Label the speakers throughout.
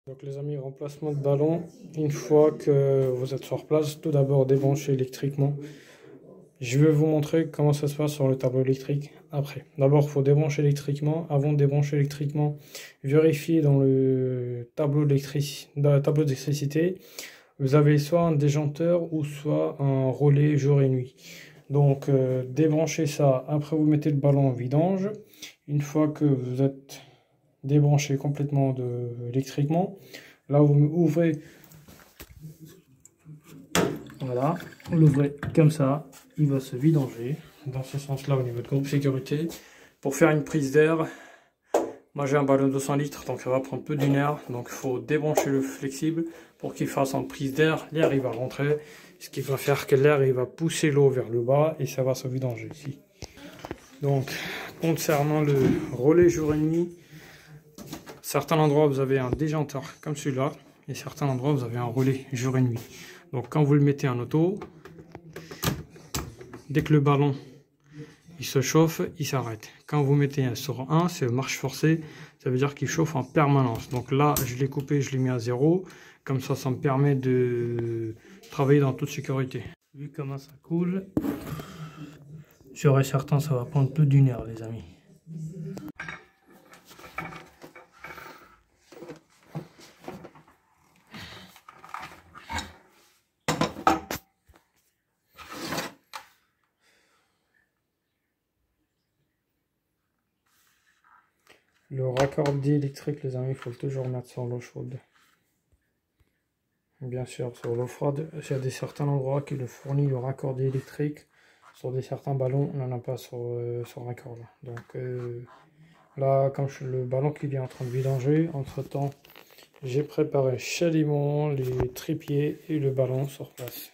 Speaker 1: Donc les amis, remplacement de ballon, une fois que vous êtes sur place, tout d'abord débrancher électriquement. Je vais vous montrer comment ça se passe sur le tableau électrique après. D'abord, il faut débrancher électriquement. Avant de débrancher électriquement, vérifiez dans le tableau d'électricité, vous avez soit un déjanteur ou soit un relais jour et nuit. Donc débranchez ça, après vous mettez le ballon en vidange. Une fois que vous êtes débranché complètement électriquement, là vous ouvrez, voilà, vous l'ouvrez comme ça, il va se vidanger dans ce sens là au niveau de groupe sécurité. Pour faire une prise d'air, moi j'ai un ballon de 200 litres, donc ça va prendre peu d'une heure, donc il faut débrancher le flexible pour qu'il fasse en prise d'air, l'air il va rentrer, ce qui va faire que l'air il va pousser l'eau vers le bas et ça va se vidanger ici. Donc concernant le relais jour et nuit, certains endroits vous avez un déjanteur comme celui-là et certains endroits vous avez un relais jour et nuit. Donc quand vous le mettez en auto, dès que le ballon il se chauffe, il s'arrête. Quand vous mettez un sur 1, c'est marche forcée, ça veut dire qu'il chauffe en permanence. Donc là, je l'ai coupé, je l'ai mis à 0. Comme ça me permet de travailler dans toute sécurité. Vu comment ça coule, sûr et certain, ça va prendre plus d'une heure, les amis. Le raccordi électrique, les amis, il faut toujours mettre sur l'eau chaude. Bien sûr, sur l'eau froide, il y a certains endroits qui le fournit le raccordi électrique. Sur certains ballons, on n'en a pas sur raccord là. Donc là, quand le ballon qui est en train de vidanger, entre temps, j'ai préparé chalumeau, les trépieds et le ballon sur place.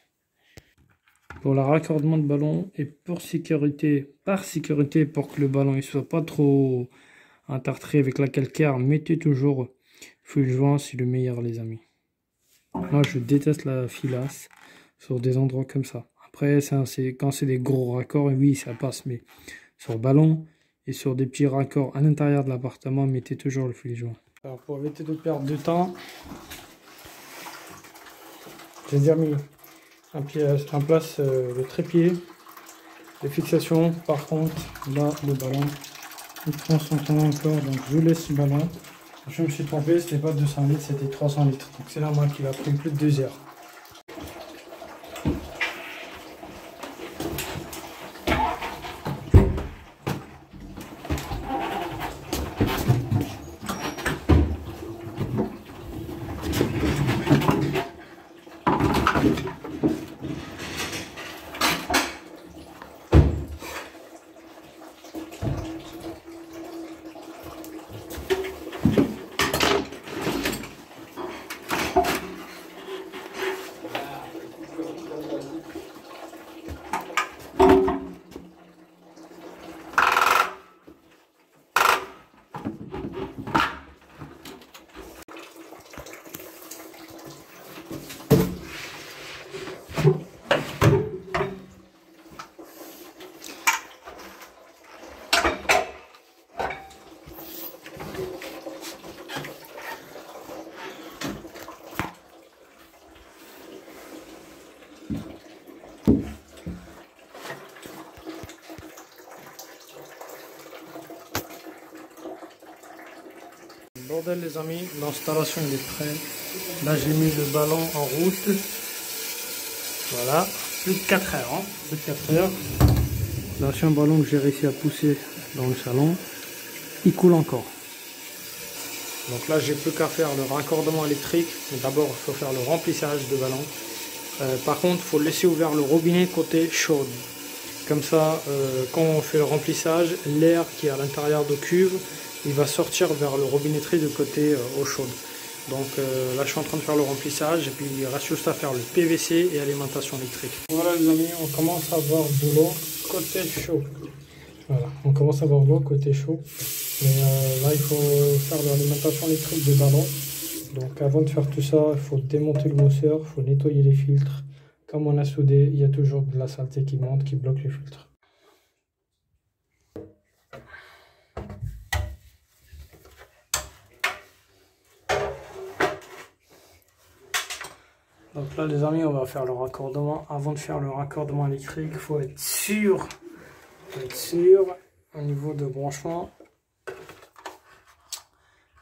Speaker 1: Pour le raccordement de ballon et pour sécurité, par sécurité, pour que le ballon ne soit pas trop entartré avec la calcaire, mettez toujours fil joint, c'est le meilleur, les amis. Moi je déteste la filasse sur des endroits comme ça. Après quand c'est des gros raccords, oui ça passe, mais sur ballon et sur des petits raccords à l'intérieur de l'appartement, mettez toujours le fil joint. Alors pour éviter de perdre de temps, j'ai déjà mis en place le trépied, les fixations. Par contre là le ballon il prend son temps encore, donc je laisse le ballon. Je me suis trompé, c'était pas 200 litres, c'était 300 litres. Donc c'est normal qu'il a pris plus de 2 heures. Bordel les amis, l'installation il est prêt. Là j'ai mis le ballon en route. Voilà, plus de 4 heures. Hein. Plus de 4 heures. Là c'est un ballon que j'ai réussi à pousser dans le salon. Il coule encore. Donc là j'ai plus qu'à faire le raccordement électrique. D'abord il faut faire le remplissage de ballon. Par contre il faut laisser ouvert le robinet côté chaude. Comme ça quand on fait le remplissage, l'air qui est à l'intérieur de cuve, il va sortir vers le robinetterie de côté eau chaude. Donc là je suis en train de faire le remplissage et puis il reste juste à faire le PVC et alimentation électrique. Voilà les amis, on commence à avoir de l'eau côté chaud. Voilà, on commence à avoir de l'eau côté chaud. Mais là il faut faire l'alimentation électrique des ballons. Donc avant de faire tout ça, il faut démonter le mousseur, il faut nettoyer les filtres. Comme on a soudé, il y a toujours de la saleté qui monte, qui bloque les filtres. Donc là les amis, on va faire le raccordement. Avant de faire le raccordement électrique, il faut être sûr au niveau de branchement.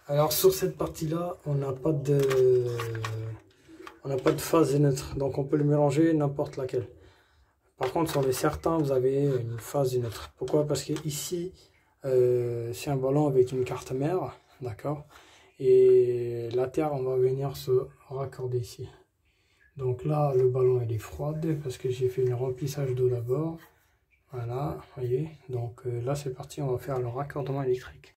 Speaker 1: Alors sur cette partie là, on n'a pas de phase et neutre, donc on peut le mélanger n'importe laquelle. Par contre sur les certains, vous avez une phase et neutre. Pourquoi? Parce que ici c'est un ballon avec une carte mère, d'accord, et la terre, on va venir se raccorder ici. Donc là le ballon il est froid parce que j'ai fait un remplissage d'eau d'abord. Voilà, voyez. Donc là c'est parti, on va faire le raccordement électrique.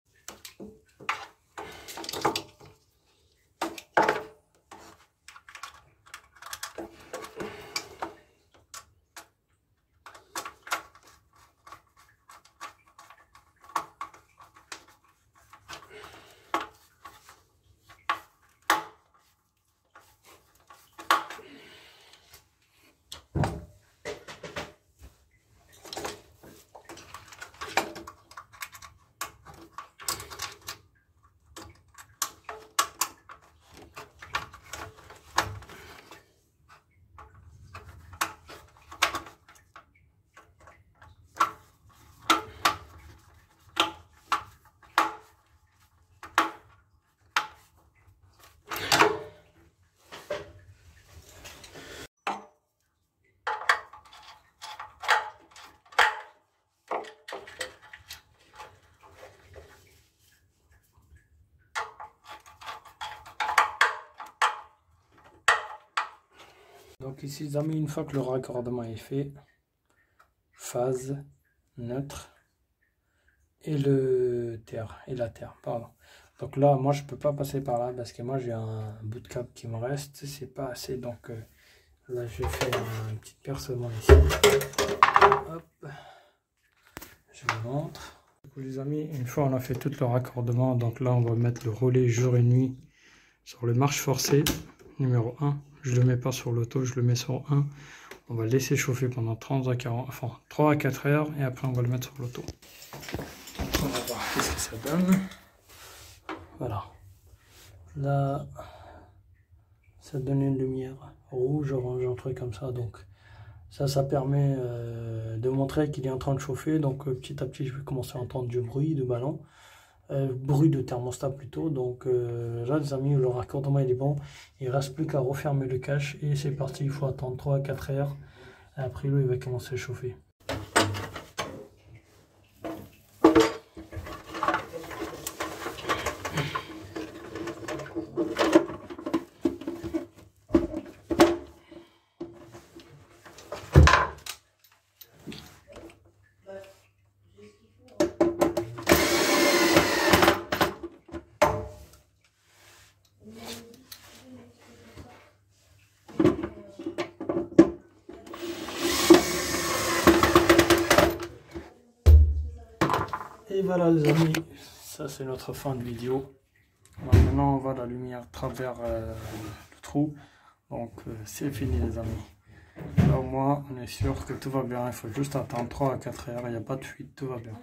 Speaker 1: Donc ici les amis, une fois que le raccordement est fait, phase, neutre et la terre, pardon. Donc là moi je peux pas passer par là parce que moi j'ai un bout de câble qui me reste, c'est pas assez, donc là je vais faire un petit percement ici. Hop, je vous montre. Du coup les amis, une fois on a fait tout le raccordement, donc là on va mettre le relais jour et nuit sur le marche forcée numéro 1. Je le mets pas sur l'auto, je le mets sur 1. On va le laisser chauffer pendant 3 à 4 heures et après on va le mettre sur l'auto. On va voir qu'est-ce que ça donne. Voilà. Là, ça donne une lumière rouge, orange, un truc comme ça. Donc ça permet de montrer qu'il est en train de chauffer. Donc petit à petit, je vais commencer à entendre du bruit de ballon. Bruit de thermostat plutôt. Donc là les amis, le raccordement il est bon, il reste plus qu'à refermer le cache et c'est parti. Il faut attendre 3 à 4 heures et après l'eau il va commencer à chauffer. Et voilà les amis, ça c'est notre fin de vidéo. Alors maintenant on voit la lumière à travers le trou, donc c'est fini les amis. Là au moins on est sûr que tout va bien, il faut juste attendre 3 à 4 heures, il n'y a pas de fuite, tout va bien.